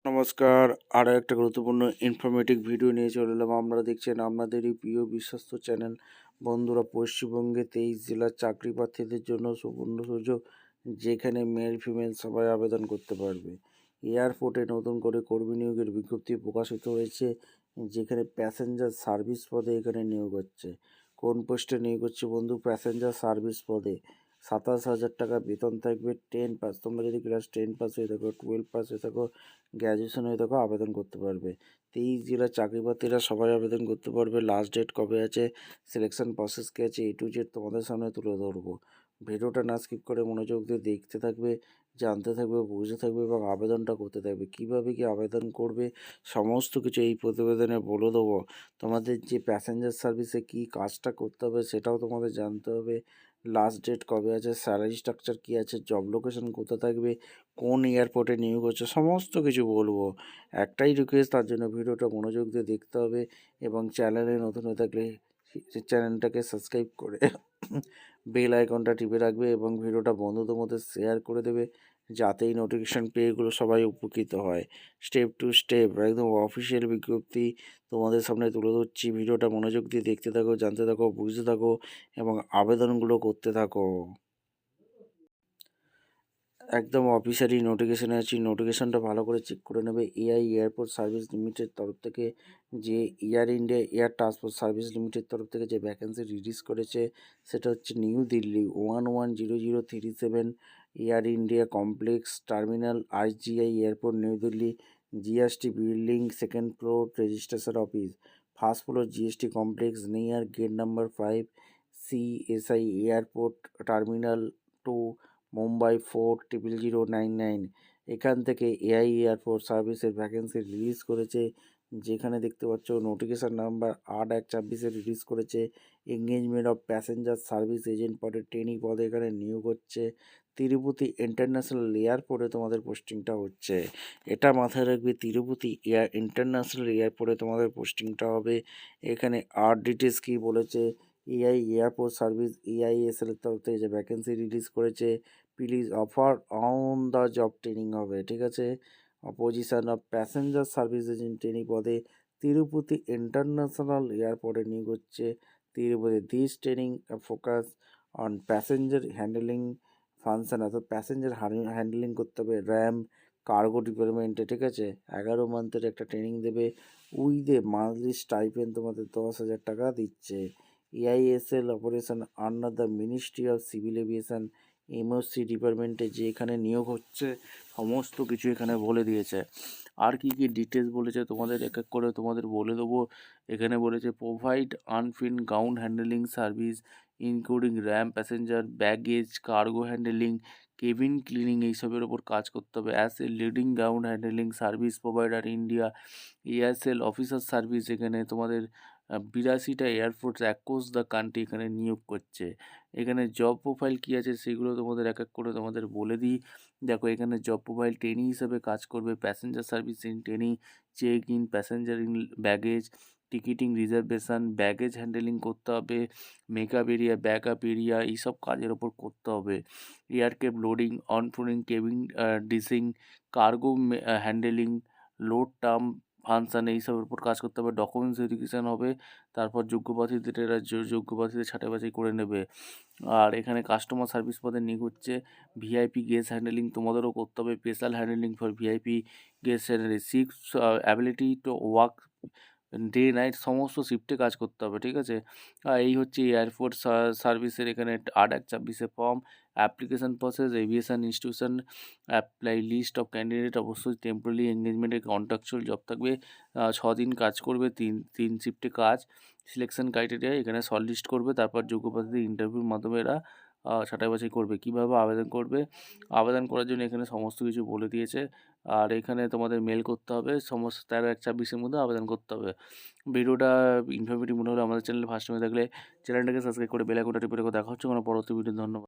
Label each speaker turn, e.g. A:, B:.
A: নমস্কার, আরও একটা গুরুত্বপূর্ণ ইনফরমেটিভ ভিডিও নিয়ে চলে এলাম। আপনারা দেখছেন আপনাদেরই প্রিয় বিশ্বস্ত চ্যানেল। বন্ধুরা, পশ্চিমবঙ্গে 23 জেলার চাকরি প্রার্থীদের জন্য সুবর্ণ সুযোগ, যেখানে মেল ফিমেল সবাই আবেদন করতে পারবে। এয়ারপোর্টে নতুন করে কর্মী নিয়োগের বিজ্ঞপ্তি প্রকাশিত হয়েছে, যেখানে প্যাসেঞ্জার সার্ভিস পদে এখানে নিয়োগ হচ্ছে। কোন পোস্টে নিয়োগ হচ্ছে বন্ধু? প্যাসেঞ্জার সার্ভিস পদে 27,000 টাকা বেতন থাকবে। 10 পাস, তোমরা যদি ক্লাস 10 পাস হয়ে থাকো, 12 পাস হয়ে থাকো, গ্র্যাজুয়েশন হয়ে থাকো, আবেদন করতে পারবে। 23 জেলার চাকরি প্রার্থীরা সবাই আবেদন করতে পারবে। লাস্ট ডেট কবে আছে, সিলেকশন প্রসেস কী আছে, A to Z তোমাদের সামনে তুলে ধরবো। ভিডিওটা না স্কিপ করে মনোযোগ দিয়ে দেখতে থাকবে, জানতে থাকবে, বুঝতে থাকবে এবং আবেদনটা করতে থাকবে। কীভাবে কি আবেদন করবে সমস্ত কিছু এই প্রতিবেদনে বলে দেবো। তোমাদের যে প্যাসেঞ্জার সার্ভিসে কী কাজটা করতে হবে সেটাও তোমাদের জানতে হবে। লাস্ট ডেট কবে আছে, স্যালারি স্ট্রাকচার কী আছে, জব লোকেশন কোথায় থাকবে, কোন এয়ারপোর্টে নিয়োগ হচ্ছে, সমস্ত কিছু বলবো। একটাই রিকোয়েস্ট, তার জন্য ভিডিওটা মনোযোগ দিয়ে দেখতে হবে এবং চ্যানেলে নতুন হয়ে থাকলে চ্যানেলটাকে সাবস্ক্রাইব করে বেল আইকনটা টিপে রাখবে এবং ভিডিওটা বন্ধুদের মধ্যে শেয়ার করে দেবে, যাতে এই নোটিফিকেশান পেয়ে এগুলো সবাই উপকৃত হয়। স্টেপ টু স্টেপ একদম অফিসিয়াল বিজ্ঞপ্তি তোমাদের সামনে তুলে ধরছি। ভিডিওটা মনোযোগ দিয়ে দেখতে থাকো, জানতে থাকো, বুঝতে থাকো এবং আবেদনগুলো করতে থাকো। একদম অফিসিয়ালি নোটিফিকেশানে আছি, নোটিফিকেশানটা ভালো করে চেক করে নেবে। এয়ারপোর্ট সার্ভিস লিমিটেড তরফ থেকে যে Air India air transport service limited তরফ থেকে যে ভ্যাকেন্সি রিলিজ করেছে, সেটা হচ্ছে New Delhi 110037 Air India complex terminal, IGI airport, New Delhi. GST building, second floor, registration office, first floor, GST complex, near gate number 5, CSI airport terminal 2, Mumbai 400099। এখান থেকে AI airport সার্ভিসের vacancy release করেছে, যেখানে দেখতে পাচ্ছ নোটিফিকেশান নাম্বার 8/1/24 রিলিজ করেছে। Engagement of passenger service agent পদে training পদে এখানে নিয়োগ হচ্ছে। তিরুপতি ইন্টারন্যাশনাল এয়ারপোর্টে তোমাদের পোস্টিংটা হচ্ছে। এটা মাথায় রাখবে, তিরুপতি ইন্টারন্যাশনাল এয়ারপোর্টে তোমাদের পোস্টিংটা হবে। এখানে আর ডিটেলস কী বলেছে, এআই এয়ারপোর্ট সার্ভিস AISL এর তরফ থেকে যে ভ্যাকেন্সি রিলিজ করেছে, please offer on the job training হবে, ঠিক আছে। Position of passenger service agent training পদে তিরুপতি ইন্টারন্যাশনাল এয়ারপোর্টে নিয়োগ হচ্ছে। Tirupati this training focus on passenger handling function, অর্থাৎ প্যাসেঞ্জার হ্যান্ডলিং করতে হবে র্যাম কার্গো ডিপার্টমেন্টে, ঠিক আছে। 11 মান্থের একটা ট্রেনিং দেবে। উইথ এ মান্থলি স্টাইপেন্ড তোমাদের 10,000 টাকা দিচ্ছে। AISL operation under the ministry of civil aviation MOC ডিপার্টমেন্টে যে এখানে নিয়োগ হচ্ছে, সমস্ত কিছু এখানে বলে দিয়েছে। আর কি কি ডিটেলস বলেছে তোমাদের এক এক করে তোমাদের বলে দেবো। এখানে বলেছে প্রোভাইড আনফিন ground handling service including ramp, passenger baggage, cargo handling, cabin cleaning, এইসবের ওপর কাজ করতে হবে। As a leading ground handling service provider India Aircel officer service, এখানে তোমাদের 82টা এয়ারফোর্স অ্যাক্রস দ্য কান্ট্রি এখানে নিয়োগ করছে। এখানে জব প্রোফাইল কী আছে সেগুলো তোমাদের এক এক করে তোমাদের বলে দিই। দেখো, এখানে জব প্রোফাইল ট্রেনি হিসেবে কাজ করবে। Passenger service in trainee, check in, passenger in baggage, ticketing, reservation, baggage handling করতে হবে, মেকআপ এরিয়া, ব্যাকআপ এরিয়া, এইসব কাজের ওপর করতে হবে। Aircraft loading, onboarding, cabin deicing, cargo handling, load term function, এইসবের উপর কাজ করতে হবে। ডকুমেন্টস ভেরিফিকেশান হবে, তারপর যোগ্য প্রার্থীদের এরা যোগ্য প্রার্থীদের ছাঁটাই বাছাই করে নেবে। আর এখানে কাস্টমার সার্ভিস পদে নিয়োগ হচ্ছে। ভিআইপি গেস্ট হ্যান্ডেলিং তোমাদেরও করতে হবে। Special handling for VIP guest handling, six ability to work day night, সমস্ত শিফটে কাজ করতে হবে, ঠিক আছে। এই হচ্ছে এয়ারপোর্ট সার্ভিসের এখানে 8/1/24 form. Application process, aviation institution apply list of candidate, অবশ্যই টেম্পোরারি এঙ্গেজমেন্টে কন্ট্রাকচুয়াল জব থাকবে। 6 দিন কাজ করবে, তিন শিফটে কাজ। সিলেকশন ক্রাইটেরিয়া এখানে শর্ট লিস্ট করবে, তারপর যোগ্য প্রার্থীদের ইন্টারভিউর মাধ্যমে এরা ছাঁটাই বাছাই করবে। কীভাবে আবেদন করবে, আবেদন করার জন্য এখানে সমস্ত কিছু বলে দিয়েছে। আর এখানে তোমাদের মেল করতে হবে, সমস্ত 13/1/24 মধ্যে আবেদন করতে হবে। ভিডিওটা ইনফরমেটিভ মনে হলে আমাদের চ্যানেলে ফার্স্ট টাইম থাকলে চ্যানেলটাকে সাবস্ক্রাইব করে বেল আইকনটা টিপে রেখো। দেখা হচ্ছে কোনো পরবর্তী ভিডিও। ধন্যবাদ।